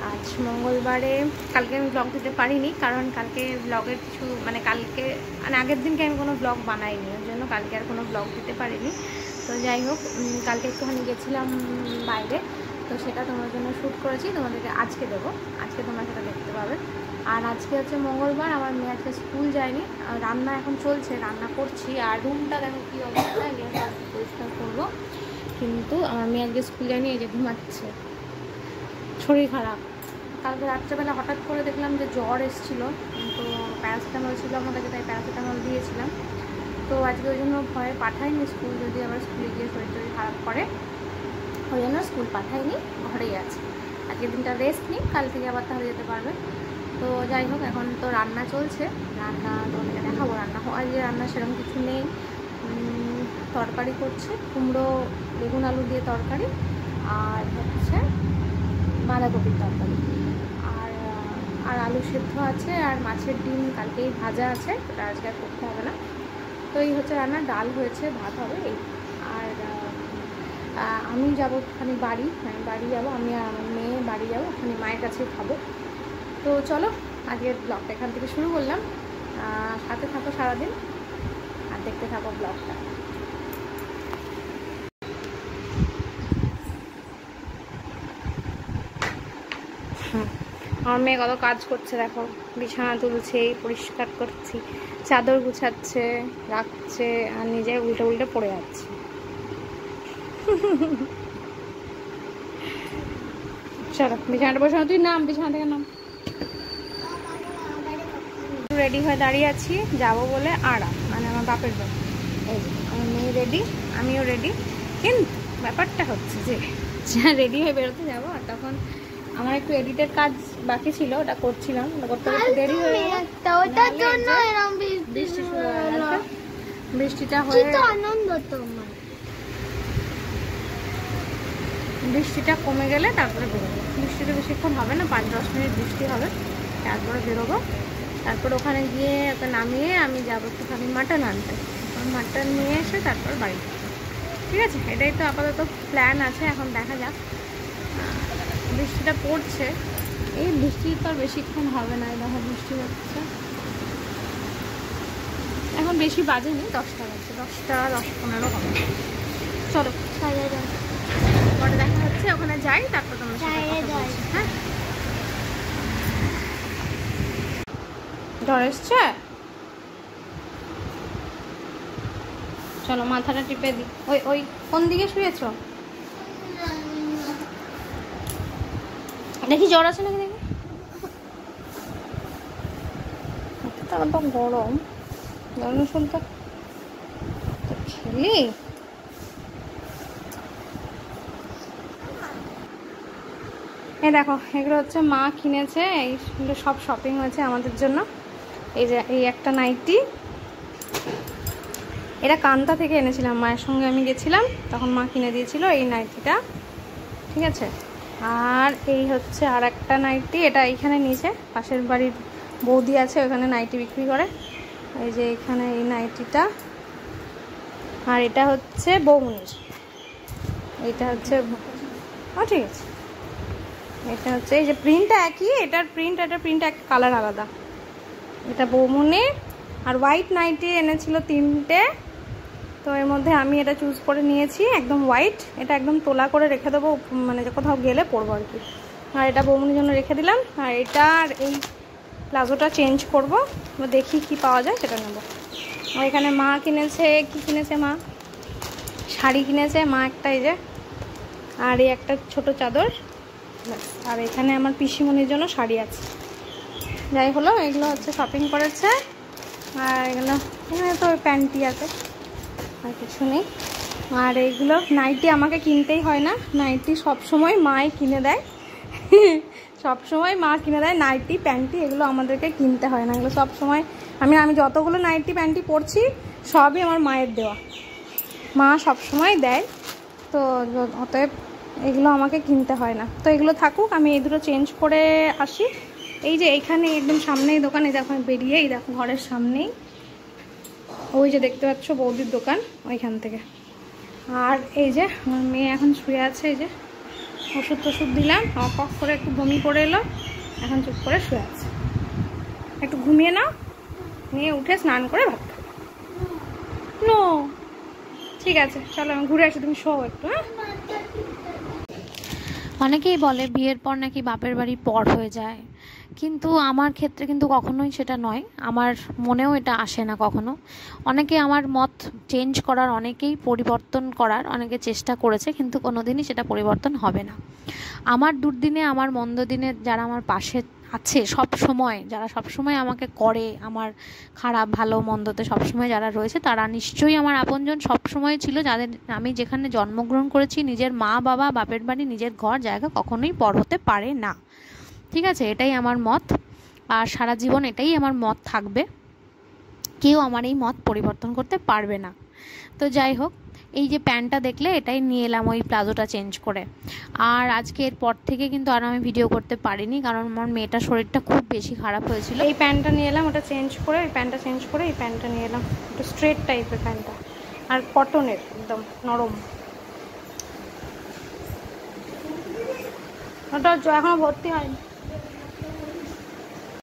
আজ মঙ্গলবারে। কালকে আমি ব্লগ দিতে পারিনি, কারণ কালকে ব্লগের কিছু কালকে আগের দিনকে আমি কোনো ব্লগ বানাইনি, ওর জন্য কালকে আর কোনো ব্লগ দিতে পারিনি। তো যাই হোক, কালকে একটুখানি গেছিলাম বাইরে, তো সেটা তোমার জন্য শ্যুট করেছি, তোমাদেরকে আজকে দেবো, আজকে তোমরা সেটা দেখতে পাবে। আর আজকে হচ্ছে মঙ্গলবার, আমার মেয়ে আজকে স্কুল যায়নি, রান্না এখন চলছে, রান্না করছি। আর রুমটা দেখো কী অবস্থা, এগুলো পরিষ্কার করবো। কিন্তু আমার মেয়ে আজকে স্কুল যায়নি, এই যে ঘুমাচ্ছে, শরীর খারাপ। কালকে রাত্রেবেলা হঠাৎ করে দেখলাম যে জ্বর এসেছিলো, তো প্যারাসিটামল ছিল আমার কাছে, তাই প্যারাসিটামল দিয়েছিলাম। তো আজকে ওই জন্য ভয়ে পাঠাইনি স্কুল, যদি আবার স্কুলে গিয়ে শরীর টরীর খারাপ করে, ওই জন্য স্কুল পাঠাইনি, ঘরেই আছে। আজকের দিনটা রেস্ট নিই, কাল থেকে আবার তাহলে যেতে পারবে। তো যাই হোক, এখন তো রান্না চলছে, রান্না তোমাদেরকে দেখাবো। আজকে রান্না সেরকম কিছু নেই, তরকারি করছে, কুমড়ো বেগুন আলু দিয়ে তরকারি, আর হচ্ছে বাঁধাকপির তরকারি, আর আলু সেদ্ধ আছে, আর মাছের ডিম কালকেই ভাজা আছে, ওটা আজকে আর করতে হবে না। তো এই হচ্ছে রান্না, ডাল হয়েছে, ভাত হবে এই। আর আমি যাবো ওখানে বাড়ি যাবো, আমি আর আমার মেয়ে বাড়ি যাবো, ওখানে মায়ের কাছে খাবো। তো চলো, আজকের ব্লগটা এখান থেকে শুরু করলাম। সাথে থাকো সারাদিন আর দেখতে থাকো ব্লগটা। আমার মেয়ে কত কাজ করছে দেখো, বিছানা তুলছে, পরিষ্কার করছি, চাদর গুছাচ্ছে, রাখছে, আর নিজে উল্টে উল্টে পড়ে যাচ্ছে। চলো বিছানাটা বসানো, তুই নাম, বিছানা থেকে নাম। রেডি হয়ে দাঁড়িয়ে আছি যাবো বলে, আমার বাপের বাড়ি। এই যে আমার মেয়ে রেডি, আমিও রেডি, কিন্তু ব্যাপারটা হচ্ছে যে রেডি হয়ে বেরোতে যাবো, আর তখন আমার একটু এডিটের কাজ বাকি ছিল, ওটা করছিলাম, করতে করতে দেরি হয়ে গেল। বৃষ্টিটা হয়ে বৃষ্টিটা কমে গেলে তারপরে বেরোবো। বৃষ্টিটা বেশিক্ষণ হবে না, 5-10 মিনিট বৃষ্টি হবে, তারপরে বেরোবো। তারপর ওখানে গিয়ে ওকে নামিয়ে আমি যাবো একটুখানি মাটন আনতে, মাটন নিয়ে এসে তারপর বাড়ি। ঠিক আছে, এটাই তো আপাতত প্ল্যান আছে, এখন দেখা যাক। বৃষ্টিটা পড়ছে, এই বৃষ্টি তো আর বেশিক্ষণ হবে না, দেখো বৃষ্টি হচ্ছে। এখন বেশি বাজেনি, 10টা বাজছে, 10টা 10-15 হবে। চলো পরে দেখা হচ্ছে, ওখানে যাই, তারপর তোমার সাথে কথা বলছি। হ্যাঁ, জ্বর এসছে, চলো মাথাটা টিপে দিই। ওই কোন দিকে শুয়েছ দেখি, জ্বর আছে নাকি দেখি। তার তো গরম, গরম শুনতে খেলি। এই দেখো, এগুলো হচ্ছে মা কিনেছে, এইগুলো সব শপিং হয়েছে আমাদের জন্য। এই যে এই একটা নাইটি, এটা কান্তা থেকে এনেছিলাম, মায়ের সঙ্গে আমি গেছিলাম, তখন মা কিনে দিয়েছিল এই নাইটিটা। ঠিক আছে, আর এই হচ্ছে আর একটা নাইটি, এটা এইখানে নিচে পাশের বাড়ির বৌদি আছে, ওখানে নাইটি বিক্রি করে। এই যে এখানে এই নাইটিটা, আর এটা হচ্ছে বৌমনির, এইটা হচ্ছে ঠিক আছে, এটা হচ্ছে এই যে প্রিন্টটা একই, এটার প্রিন্ট এক, কালার আলাদা। এটা বৌমনি। আর হোয়াইট নাইটি এনেছিল 3টে, তো এর মধ্যে আমি এটা চুজ করে নিয়েছি, একদম হোয়াইট। এটা একদম তোলা করে রেখে দেবো, কোথাও গেলে পরবো আর কি। আর এটা বৌমনির জন্য রেখে দিলাম। আর এটা আর এই প্লাজোটা চেঞ্জ করবো, দেখি কি পাওয়া যায় সেটা নেবো। আর এখানে মা কিনেছে, কি কিনেছে মা, শাড়ি কিনেছে মা একটা, এই যে, আর এই একটা ছোট চাদর। আর এখানে আমার পিসিমণির জন্য শাড়ি আছে। যাই হলো, এগুলো হচ্ছে শপিং করেছে। আর এগুলো, এখানে তো প্যান্টি আছে, আর কিছু নেই। আর এইগুলো নাইটি আমাকে কিনতেই হয় না, নাইটি সবসময় মাই কিনে দেয়। সবসময় মা কিনে দেয় নাইটি প্যান্টি, এগুলো আমাদেরকে কিনতে হয় না, এগুলো সবসময় আমি যতগুলো নাইটি প্যান্টি পরছি সবই আমার মায়ের দেওয়া, মা সবসময় দেয়। তো অতএব এগুলো আমাকে কিনতে হয় না। তো এগুলো থাকুক, আমি এই দুটো চেঞ্জ করে আসি। এই যে এইখানে একদম সামনেই দোকানে, দেখো বেরিয়ে, এই দেখো ঘরের সামনেই ওই যে দেখতে পাচ্ছ বৌদির দোকান, ওইখান থেকে। আর এই যে আমার মেয়ে এখন শুয়ে আছে, এই যে ওষুধ টষুধ দিলাম, কফ করে একটু বমি করে এলো, এখন চুপ করে শুয়ে আছে। একটু ঘুমিয়ে নাও, নিয়ে উঠে স্নান করে ভাত খাও। নো ঠিক আছে, চলো আমি ঘুরে আসি, তুমি শো একটু। হ্যাঁ, অনেকেই বলে বিয়ের পর নাকি বাপের বাড়ি পর হয়ে যায়, কিন্তু আমার ক্ষেত্রে কিন্তু কখনোই সেটা নয়, আমার মনেও এটা আসে না কখনো। অনেকে আমার মত চেঞ্জ করার, অনেকেই পরিবর্তন করার অনেকে চেষ্টা করেছে, কিন্তু কোনো দিনই সেটা পরিবর্তন হবে না। আমার দুর্দিনে, আমার মন্দ দিনে যারা আমার পাশে আছে সব সময়, যারা সব সময় আমাকে করে, আমার খারাপ ভালো মন্দতে সব সময় যারা রয়েছে, তারা নিশ্চয়ই আমার আপনজন সব সময় ছিল। যাদের আমি যেখানে জন্মগ্রহণ করেছি, নিজের মা বাবা, বাপের বাড়ি, নিজের ঘর জায়গা কখনোই পর হতে পারে না। ঠিক আছে, এটাই আমার মত, আর সারা জীবন এটাই আমার মত থাকবে। কেউ আমার এই মত পরিবর্তন করতে পারবে না। তো যাই হোক, এই যে প্যান্টটা দেখলে, এটাই নিয়ে এলাম ওই প্লাজোটা চেঞ্জ করে। আর আজকে এরপর থেকে কিন্তু আর আমি ভিডিও করতে পারিনি, কারণ আমার মেয়েটার শরীরটা খুব বেশি খারাপ হয়েছিল। এই প্যান্টটা নিয়ে এলাম, ওটা চেঞ্জ করে, এই প্যান্টটা চেঞ্জ করে এই প্যান্টটা নিয়ে এলাম, একটু স্ট্রেট টাইপের প্যান্টটা, আর কটনের, একদম নরম। ওটা এখনো ভর্তি হয়নি।